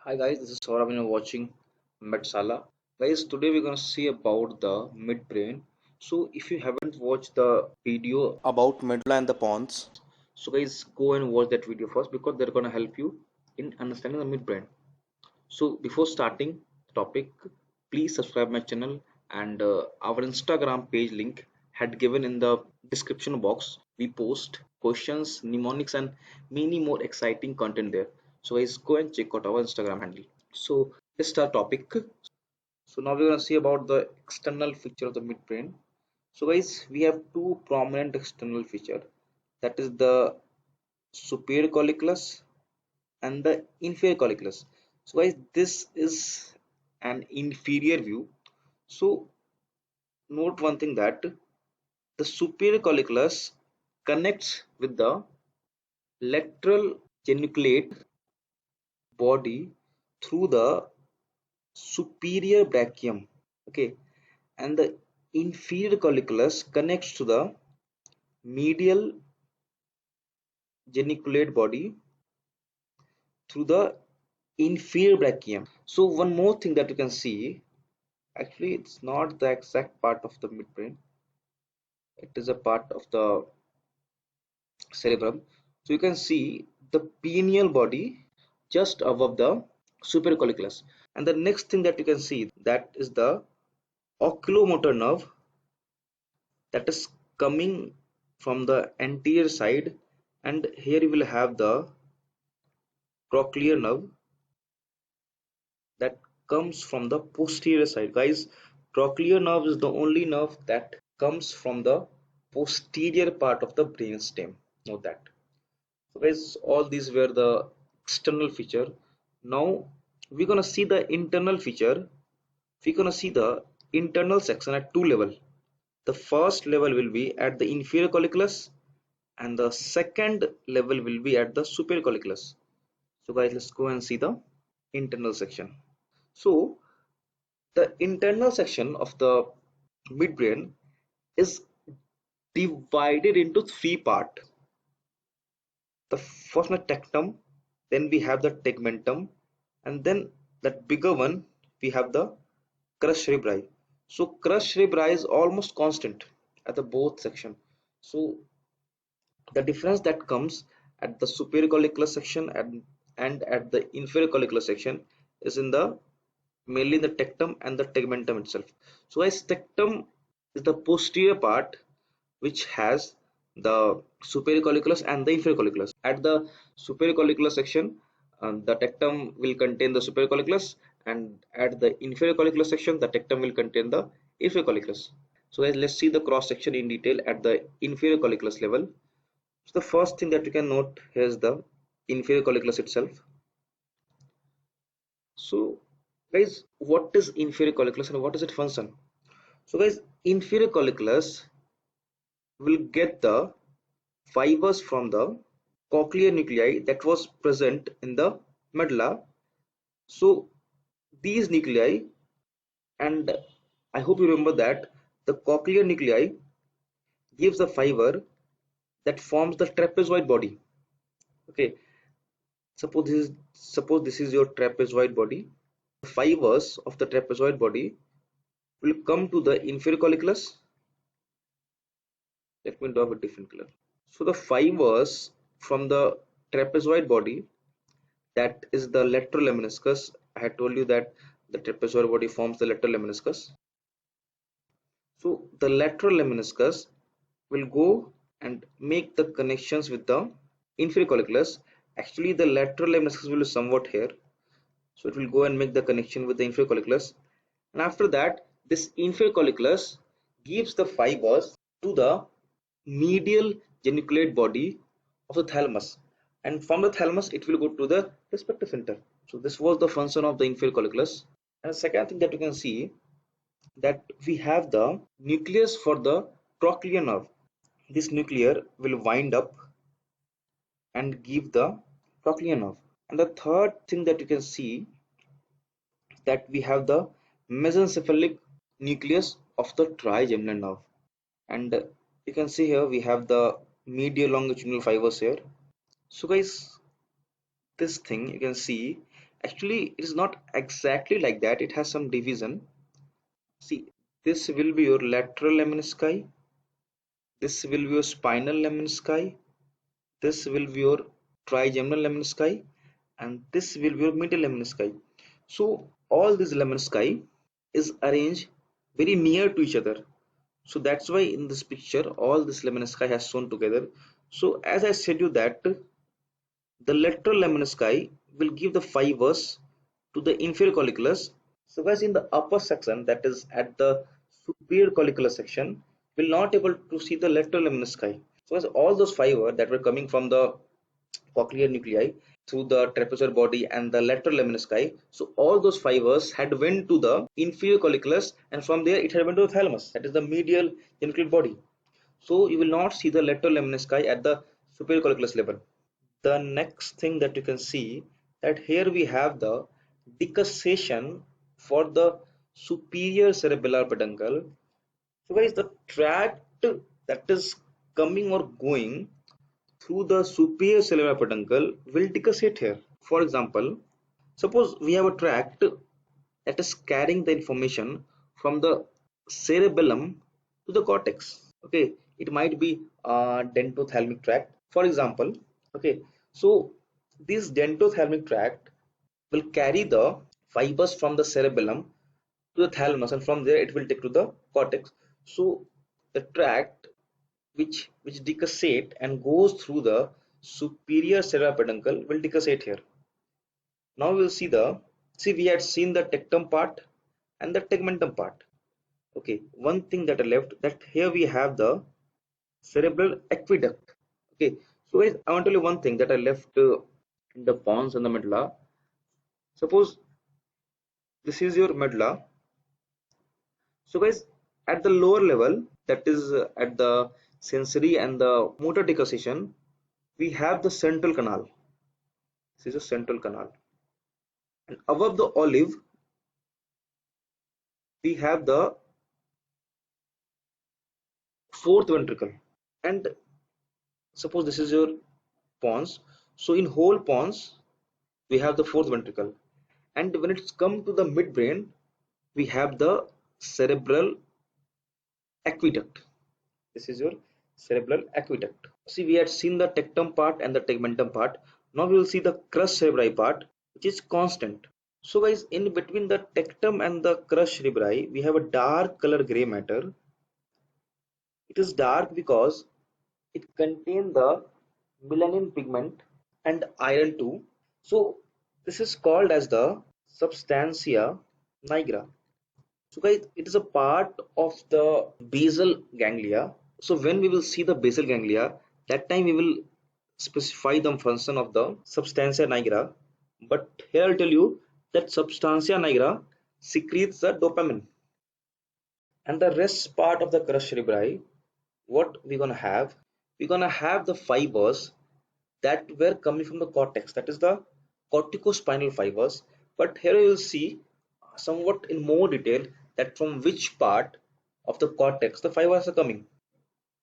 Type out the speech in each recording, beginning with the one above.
Hi guys, this is Saurabh and you're watching MedSala. Guys, today we're gonna see about the midbrain. So if you haven't watched the video about medulla and the pons, so guys go and watch that video first because they're gonna help you in understanding the midbrain. So before starting the topic, please subscribe my channel and our Instagram page link had given in the description box. We post questions, mnemonics and many more exciting content there. So guys go and check out our Instagram handle. So let's start topic. So now we're gonna see about the external feature of the midbrain. So guys we have two prominent external feature, that is the superior colliculus and the inferior colliculus. So guys this is an inferior view. So note one thing, that the superior colliculus connects with the lateral geniculate body through the superior brachium, okay, and the inferior colliculus connects to the medial geniculate body through the inferior brachium. So one more thing that you can see, actually it's not the exact part of the midbrain, it is a part of the cerebrum. So you can see the pineal body just above the superior colliculus, and the next thing that you can see, that is the oculomotor nerve that is coming from the anterior side, and here you will have the cochlear nerve that comes from the posterior side. Guys, cochlear nerve is the only nerve that comes from the posterior part of the brain stem. Note that. So guys, all these were the external feature. Now we're gonna see the internal feature. We're gonna see the internal section at two level. The first level will be at the inferior colliculus and the second level will be at the superior colliculus. So guys, let's go and see the internal section. So the internal section of the midbrain is divided into three parts. The first one tectum, then we have the tegmentum, and then that bigger one we have the crus cerebri. So crus cerebri is almost constant at the both section. So the difference that comes at the superior collicular section and at the inferior collicular section is in the mainly the tectum and the tegmentum itself. So as tectum is the posterior part which has the superior colliculus and the inferior colliculus. At the superior collicular section, the tectum will contain the superior colliculus, and at the inferior collicular section, the tectum will contain the inferior colliculus. So guys, let's see the cross section in detail at the inferior colliculus level. So the first thing that you can note here is the inferior colliculus itself. So guys, what is inferior colliculus and what is its function? So guys, inferior colliculus will get the fibers from the cochlear nuclei that was present in the medulla. So these nuclei, and I hope you remember that the cochlear nuclei gives the fiber that forms the trapezoid body. Okay, suppose this is your trapezoid body. The fibers of the trapezoid body will come to the inferior colliculus. Let me draw a different color. So the fibers from the trapezoid body, that is the lateral lemniscus. I had told you that the trapezoid body forms the lateral lemniscus. So the lateral lemniscus will go and make the connections with the inferior colliculus. Actually, the lateral lemniscus will be somewhat here. So it will go and make the connection with the inferior colliculus. And after that, this inferior colliculus gives the fibers to the medial geniculate body of the thalamus, and from the thalamus it will go to the respective center. So this was the function of the inferior colliculus. And the second thing that you can see, that we have the nucleus for the trochlear nerve. This nucleus will wind up and give the trochlear nerve. And the third thing that you can see, that we have the mesencephalic nucleus of the trigeminal nerve. And you can see here we have the medial longitudinal fibers here. So guys, this thing you can see Actually, it is not exactly like that. It has some division. See, this will be your lateral lemnisci, this will be your spinal lemnisci, this will be your trigeminal lemnisci, and this will be your medial lemnisci. So all these lemnisci is arranged very near to each other. So that's why in this picture all this lemnisci has shown together. So as I said you that the lateral lemnisci will give the fibers to the inferior colliculus. So guys, in the upper section, that is at the superior collicular section, will not able to see the lateral lemnisci. So as all those fibers that were coming from the cochlear nuclei through the trapezoid body and the lateral lemnisci, so all those fibers had went to the inferior colliculus, and from there it had went to the thalamus, that is the medial nuclear body. So you will not see the lateral lemnisci at the superior colliculus level. The next thing that you can see, that here we have the decussation for the superior cerebellar peduncle. So guys, the tract that is coming or going through the superior cerebellar peduncle will decussate here. For example, suppose we have a tract that is carrying the information from the cerebellum to the cortex. Okay, it might be a dendrothalamic tract, for example. Okay, so this dendrothalamic tract will carry the fibers from the cerebellum to the thalamus, and from there it will take to the cortex. So the tract which decussate and goes through the superior cerebellar peduncle will decussate here. Now we'll see we had seen the tectum part and the tegmentum part. Okay, one thing that I left, that here we have the cerebral aqueduct. Okay, so guys, I want to tell you one thing that I left in the pons and the medulla. Suppose this is your medulla. So guys, at the lower level, that is at the sensory and the motor decussation, we have the central canal. This is a central canal, and above the olive, we have the fourth ventricle. And suppose this is your pons. So in whole pons, we have the fourth ventricle, and when it's come to the midbrain, we have the cerebral aqueduct. This is your cerebral aqueduct. See, we had seen the tectum part and the tegmentum part. Now we will see the crus cerebri part, which is constant. So guys, in between the tectum and the crus cerebri, we have a dark color gray matter. It is dark because it contains the melanin pigment and iron too. So this is called as the substantia nigra. So guys, it is a part of the basal ganglia. So when we will see the basal ganglia, that time we will specify the function of the substantia nigra. But here I'll tell you that substantia nigra secretes the dopamine, and the rest part of the crus cerebri, what we're gonna have, we're gonna have the fibers that were coming from the cortex, that is the corticospinal fibers. But here you will see somewhat in more detail that from which part of the cortex the fibers are coming.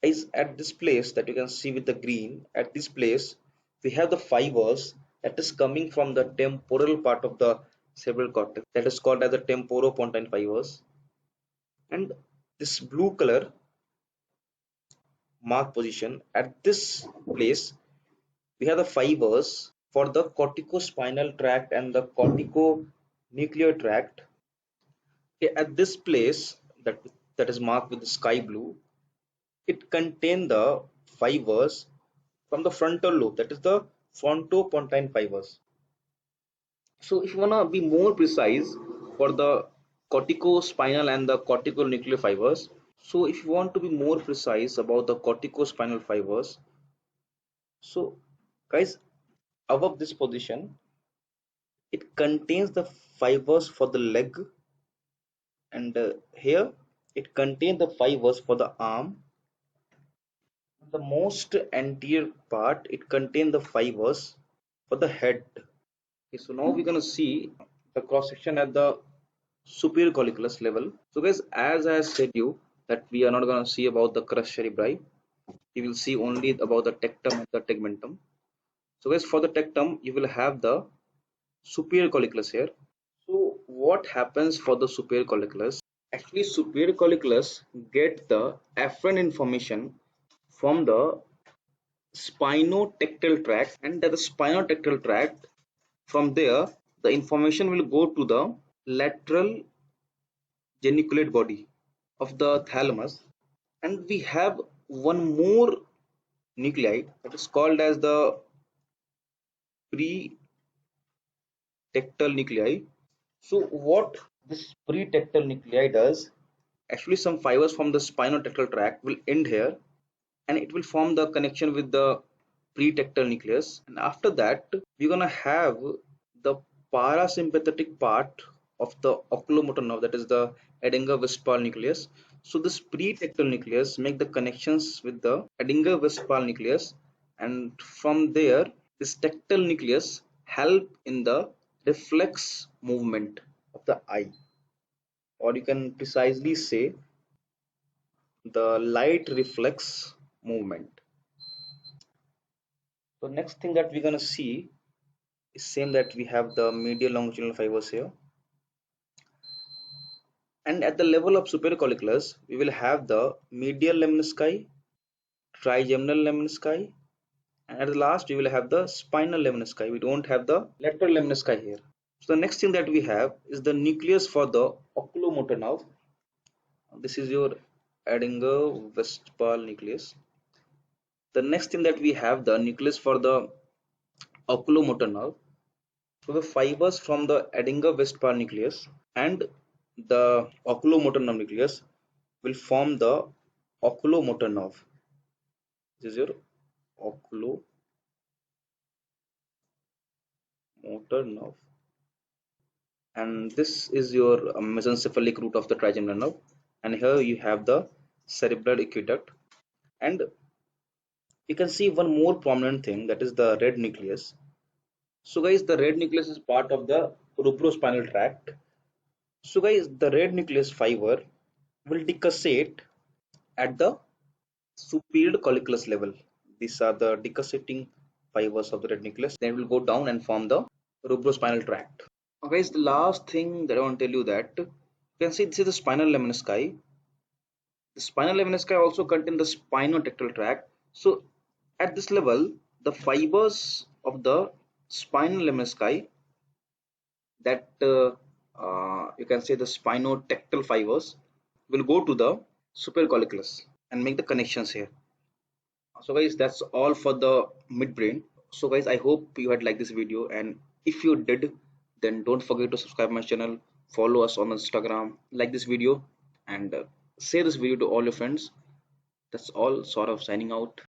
Is at this place that you can see with the green, at this place we have the fibers that is coming from the temporal part of the cerebral cortex, that is called as the temporopontine fibers. And this blue color mark position, at this place we have the fibers for the corticospinal tract and the corticonuclear tract. Okay, at this place that is marked with the sky blue, it contains the fibers from the frontal lobe, that is the frontopontine fibers. So if you want to be more precise for the corticospinal and the corticonuclear fibers, so if you want to be more precise about the corticospinal fibers, so guys, above this position, it contains the fibers for the leg, and here it contains the fibers for the arm. The most anterior part, it contains the fibers for the head. Okay, so now we're gonna see the cross section at the superior colliculus level. So guys, as I said you that we are not gonna see about the crus cerebri, we will see only about the tectum and the tegmentum. So guys, for the tectum, you will have the superior colliculus here. So what happens for the superior colliculus? Actually, superior colliculus get the afferent information from the spinotectal tract, and that the spinotectal tract, from there the information will go to the lateral geniculate body of the thalamus, and we have one more nuclei that is called as the pretectal nuclei. So what this pretectal nuclei does, actually some fibers from the spinotectal tract will end here, and it will form the connection with the pretectal nucleus, and after that we're gonna have the parasympathetic part of the oculomotor nerve, that is the Edinger-Westphal nucleus. So this pretectal nucleus make the connections with the Edinger-Westphal nucleus, and from there this tectal nucleus help in the reflex movement of the eye, or you can precisely say the light reflex movement. So next thing that we're gonna see is same, that we have the medial longitudinal fibers here, and at the level of superior colliculus we will have the medial lemnisci, trigeminal lemnisci, and at the last we will have the spinal lemnisci. We don't have the lateral lemnisci here. So the next thing that we have is the nucleus for the oculomotor nerve. This is your Edinger-Westphal nucleus. The next thing that we have the nucleus for the oculomotor nerve. So the fibers from the Edinger-Westphal nucleus and the oculomotor nerve nucleus will form the oculomotor nerve. This is your oculomotor nerve, and this is your mesencephalic root of the trigeminal nerve, and here you have the cerebral aqueduct. And you can see one more prominent thing, that is the red nucleus. So guys, the red nucleus is part of the rubrospinal tract. So guys, the red nucleus fiber will decussate at the superior colliculus level. These are the decussating fibers of the red nucleus. Then will go down and form the rubrospinal tract. Okay, guys, the last thing that I want to tell you, that you can see this is the spinal lemnisci. The spinal lemnisci also contain the spinotectal tract. So at this level, the fibers of the spinal lemnisci, that you can say the spinotectal fibers, will go to the superior colliculus and make the connections here. So guys, that's all for the midbrain. So guys, I hope you had liked this video, and if you did, then don't forget to subscribe my channel, follow us on Instagram, like this video, and share this video to all your friends. That's all, sort of signing out.